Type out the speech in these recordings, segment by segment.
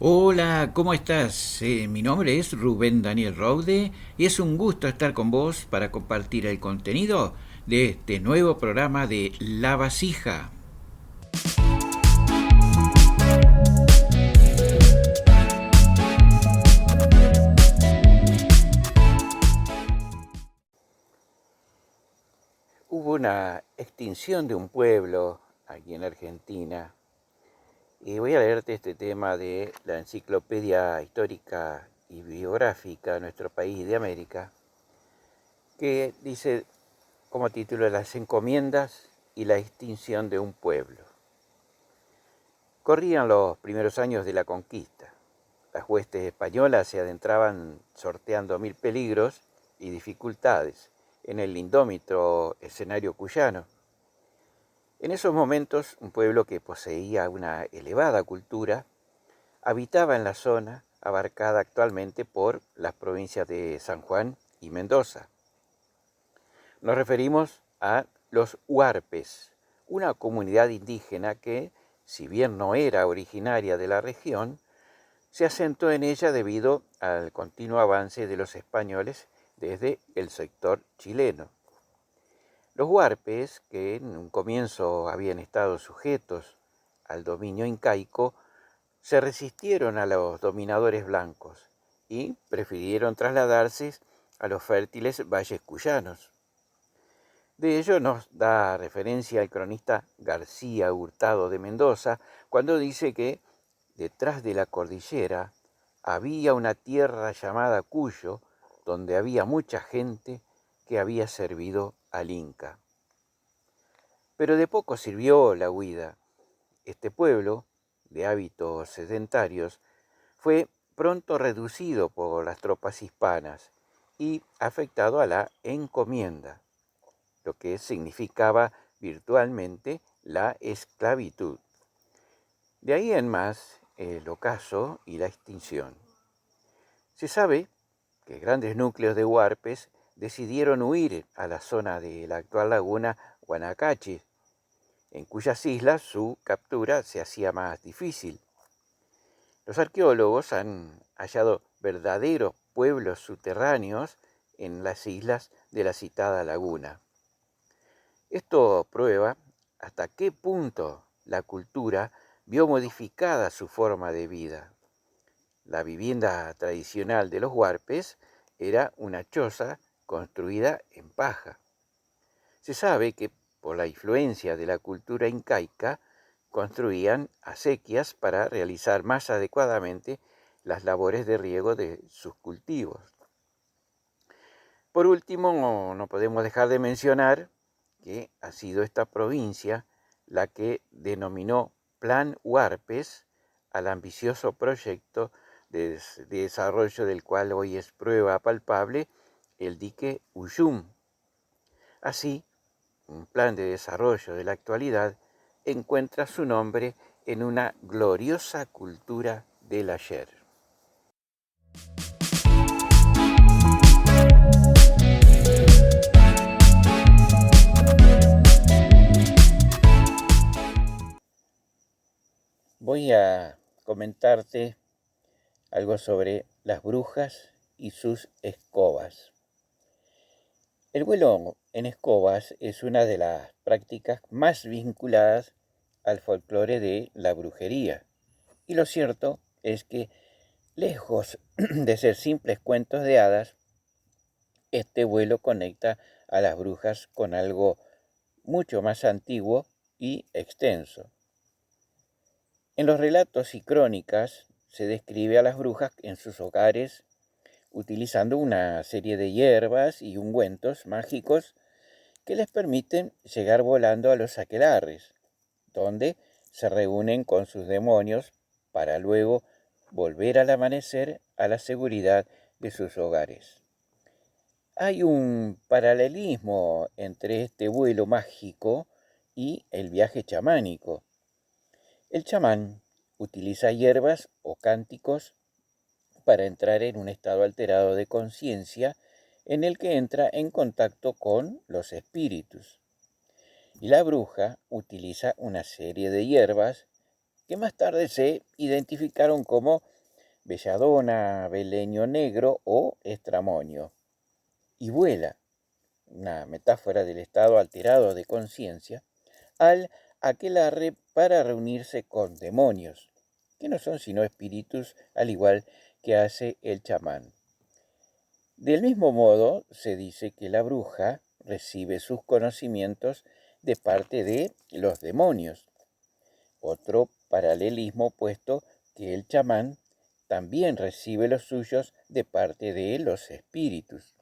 Hola, ¿cómo estás? Mi nombre es Rubén Daniel Raude y es un gusto estar con vos para compartir el contenido de este nuevo programa de La Vasija. Hubo una extinción de un pueblo aquí en Argentina y voy a leerte este tema de la Enciclopedia Histórica y Biográfica de nuestro país de América, que dice como título Las encomiendas y la extinción de un pueblo. Corrían los primeros años de la conquista. Las huestes españolas se adentraban sorteando mil peligros y dificultades en el indómito escenario cuyano. En esos momentos, un pueblo que poseía una elevada cultura habitaba en la zona abarcada actualmente por las provincias de San Juan y Mendoza. Nos referimos a los huarpes, una comunidad indígena que, si bien no era originaria de la región, se asentó en ella debido al continuo avance de los españoles desde el sector chileno. Los huarpes, que en un comienzo habían estado sujetos al dominio incaico, se resistieron a los dominadores blancos y prefirieron trasladarse a los fértiles valles cuyanos. De ello nos da referencia el cronista García Hurtado de Mendoza cuando dice que detrás de la cordillera había una tierra llamada Cuyo, donde había mucha gente que había servido al Inca. Pero de poco sirvió la huida. Este pueblo, de hábitos sedentarios, fue pronto reducido por las tropas hispanas y afectado a la encomienda, lo que significaba virtualmente la esclavitud. De ahí en más el ocaso y la extinción. Se sabe que grandes núcleos de huarpes decidieron huir a la zona de la actual laguna Guanacache, en cuyas islas su captura se hacía más difícil. Los arqueólogos han hallado verdaderos pueblos subterráneos en las islas de la citada laguna. Esto prueba hasta qué punto la cultura vio modificada su forma de vida. La vivienda tradicional de los huarpes era una choza construida en paja. Se sabe que por la influencia de la cultura incaica construían acequias para realizar más adecuadamente las labores de riego de sus cultivos. Por último, no podemos dejar de mencionar que ha sido esta provincia la que denominó Plan Huarpes al ambicioso proyecto de desarrollo del cual hoy es prueba palpable el dique Ullum. Así, un plan de desarrollo de la actualidad encuentra su nombre en una gloriosa cultura del ayer. Voy a comentarte algo sobre las brujas y sus escobas. El vuelo en escobas es una de las prácticas más vinculadas al folclore de la brujería. Y lo cierto es que, lejos de ser simples cuentos de hadas, este vuelo conecta a las brujas con algo mucho más antiguo y extenso. En los relatos y crónicas se describe a las brujas en sus hogares utilizando una serie de hierbas y ungüentos mágicos que les permiten llegar volando a los aquelarres, donde se reúnen con sus demonios para luego volver al amanecer a la seguridad de sus hogares. Hay un paralelismo entre este vuelo mágico y el viaje chamánico. El chamán utiliza hierbas o cánticos para entrar en un estado alterado de conciencia en el que entra en contacto con los espíritus. Y la bruja utiliza una serie de hierbas que más tarde se identificaron como belladona, beleño negro o estramonio. Y vuela, una metáfora del estado alterado de conciencia, al aquelarre para reunirse con demonios, que no son sino espíritus, al igual que hace el chamán. Del mismo modo, se dice que la bruja recibe sus conocimientos de parte de los demonios. Otro paralelismo puesto que el chamán también recibe los suyos de parte de los espíritus.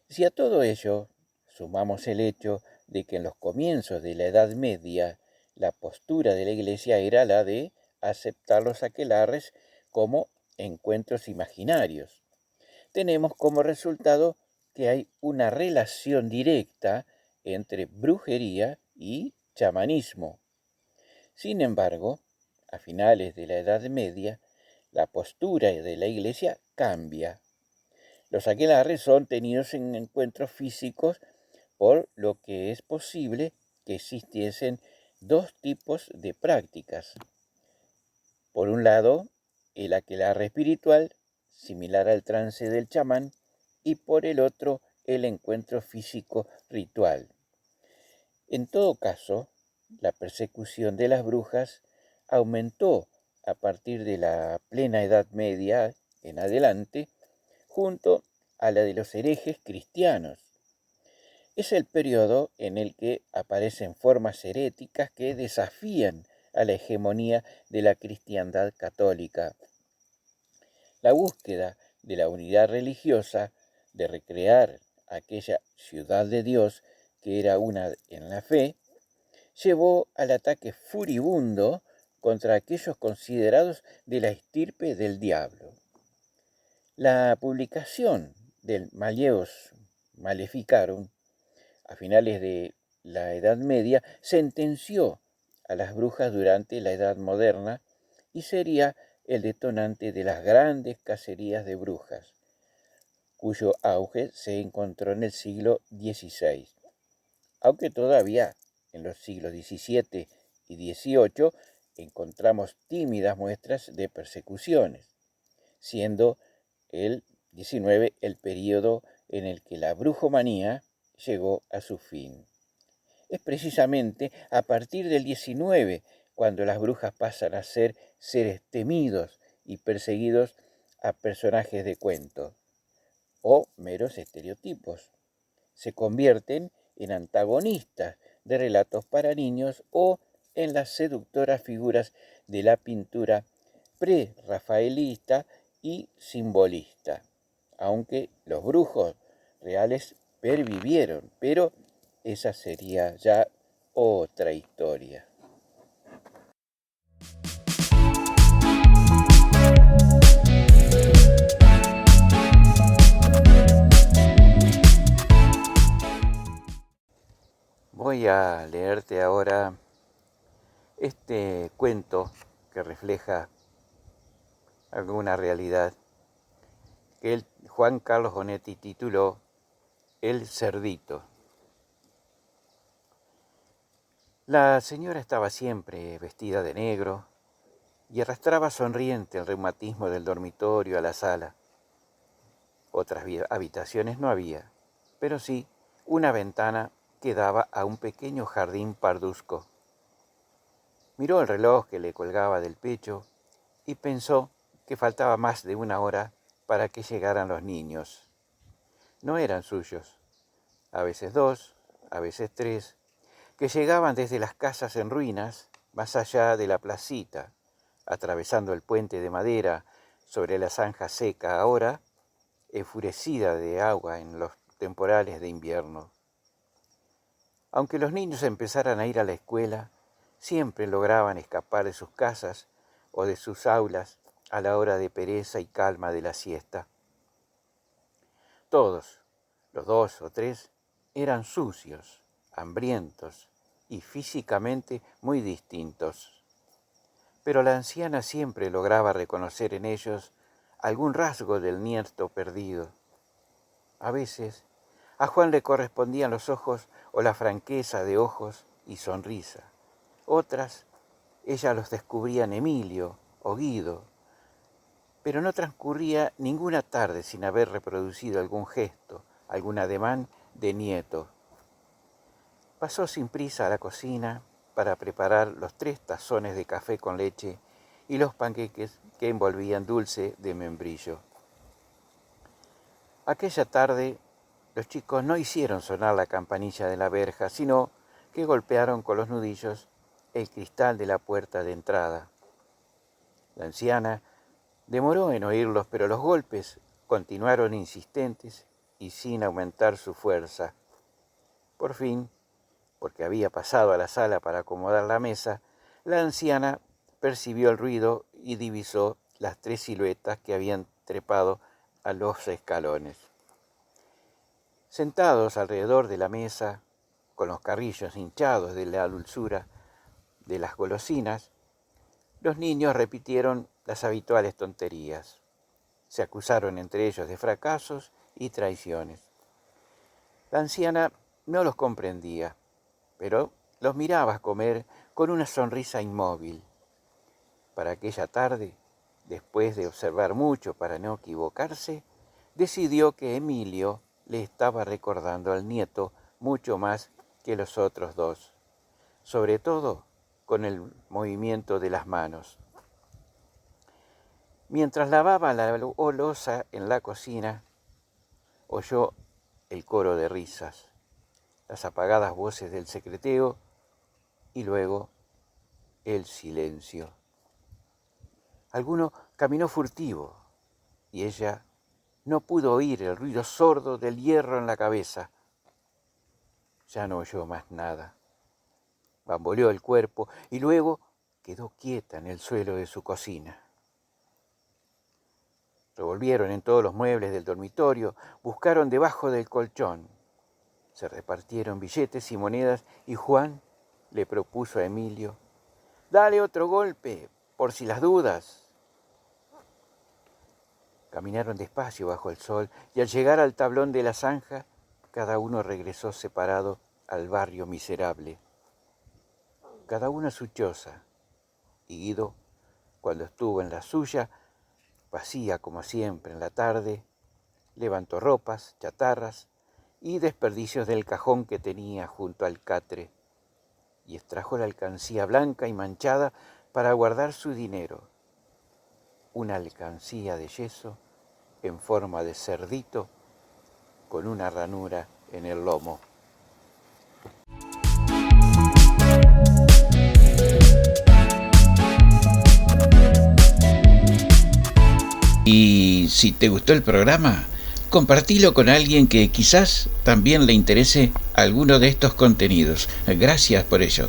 Si a todo ello sumamos el hecho de que en los comienzos de la Edad Media la postura de la Iglesia era la de aceptar los aquelarres como encuentros imaginarios, tenemos como resultado que hay una relación directa entre brujería y chamanismo. Sin embargo, a finales de la Edad Media, la postura de la Iglesia cambia. Los aquelarres son tenidos en encuentros físicos, por lo que es posible que existiesen dos tipos de prácticas. Por un lado, el aquelarre espiritual, similar al trance del chamán, y por el otro, el encuentro físico ritual. En todo caso, la persecución de las brujas aumentó a partir de la plena Edad Media en adelante, junto a la de los herejes cristianos. Es el periodo en el que aparecen formas heréticas que desafían a la hegemonía de la cristiandad católica. La búsqueda de la unidad religiosa, de recrear aquella ciudad de Dios que era una en la fe, llevó al ataque furibundo contra aquellos considerados de la estirpe del diablo. La publicación del Malleus Maleficarum a finales de la Edad Media sentenció a las brujas durante la Edad Moderna y sería el detonante de las grandes cacerías de brujas, cuyo auge se encontró en el siglo XVI, aunque todavía en los siglos XVII y XVIII encontramos tímidas muestras de persecuciones, siendo el XIX el período en el que la brujomanía llegó a su fin. Es precisamente a partir del XIX cuando las brujas pasan a ser seres temidos y perseguidos a personajes de cuento o meros estereotipos. Se convierten en antagonistas de relatos para niños o en las seductoras figuras de la pintura pre-rafaelista y simbolista, aunque los brujos reales pervivieron, pero esa sería ya otra historia. Voy a leerte ahora este cuento que refleja alguna realidad que Juan Carlos Bonetti tituló El Cerdito. La señora estaba siempre vestida de negro y arrastraba sonriente el reumatismo del dormitorio a la sala. Otras habitaciones no había, pero sí una ventana que daba a un pequeño jardín parduzco. Miró el reloj que le colgaba del pecho y pensó que faltaba más de una hora para que llegaran los niños. No eran suyos, a veces dos, a veces tres, que llegaban desde las casas en ruinas, más allá de la placita, atravesando el puente de madera sobre la zanja seca ahora, enfurecida de agua en los temporales de invierno. Aunque los niños empezaran a ir a la escuela, siempre lograban escapar de sus casas o de sus aulas a la hora de pereza y calma de la siesta. Todos, los dos o tres, eran sucios, hambrientos y físicamente muy distintos. Pero la anciana siempre lograba reconocer en ellos algún rasgo del nieto perdido. A veces, a Juan le correspondían los ojos o la franqueza de ojos y sonrisa. Otras, ella los descubría en Emilio o Guido, pero no transcurría ninguna tarde sin haber reproducido algún gesto, algún ademán de nieto. Pasó sin prisa a la cocina para preparar los 3 tazones de café con leche y los panqueques que envolvían dulce de membrillo. Aquella tarde, los chicos no hicieron sonar la campanilla de la verja, sino que golpearon con los nudillos el cristal de la puerta de entrada. La anciana demoró en oírlos, pero los golpes continuaron insistentes y sin aumentar su fuerza. Por fin, porque había pasado a la sala para acomodar la mesa, la anciana percibió el ruido y divisó las 3 siluetas que habían trepado a los escalones. Sentados alrededor de la mesa, con los carrillos hinchados de la dulzura de las golosinas, los niños repitieron las habituales tonterías. Se acusaron entre ellos de fracasos y traiciones. La anciana no los comprendía, pero los miraba comer con una sonrisa inmóvil. Para aquella tarde, después de observar mucho para no equivocarse, decidió que Emilio le estaba recordando al nieto mucho más que los otros 2, sobre todo con el movimiento de las manos. Mientras lavaba la loza en la cocina, oyó el coro de risas, las apagadas voces del secreteo y luego el silencio. Alguno caminó furtivo y ella no pudo oír el ruido sordo del hierro en la cabeza. Ya no oyó más nada. Bamboleó el cuerpo y luego quedó quieta en el suelo de su cocina. Revolvieron en todos los muebles del dormitorio, buscaron debajo del colchón. Se repartieron billetes y monedas y Juan le propuso a Emilio: «Dale otro golpe, por si las dudas». Caminaron despacio bajo el sol y al llegar al tablón de la zanja, cada uno regresó separado al barrio miserable. Cada uno a su choza, y Guido, cuando estuvo en la suya, vacía como siempre en la tarde, levantó ropas, chatarras y desperdicios del cajón que tenía junto al catre y extrajo la alcancía blanca y manchada para guardar su dinero, una alcancía de yeso en forma de cerdito con una ranura en el lomo. Y si te gustó el programa, compartilo con alguien que quizás también le interese alguno de estos contenidos. Gracias por ello.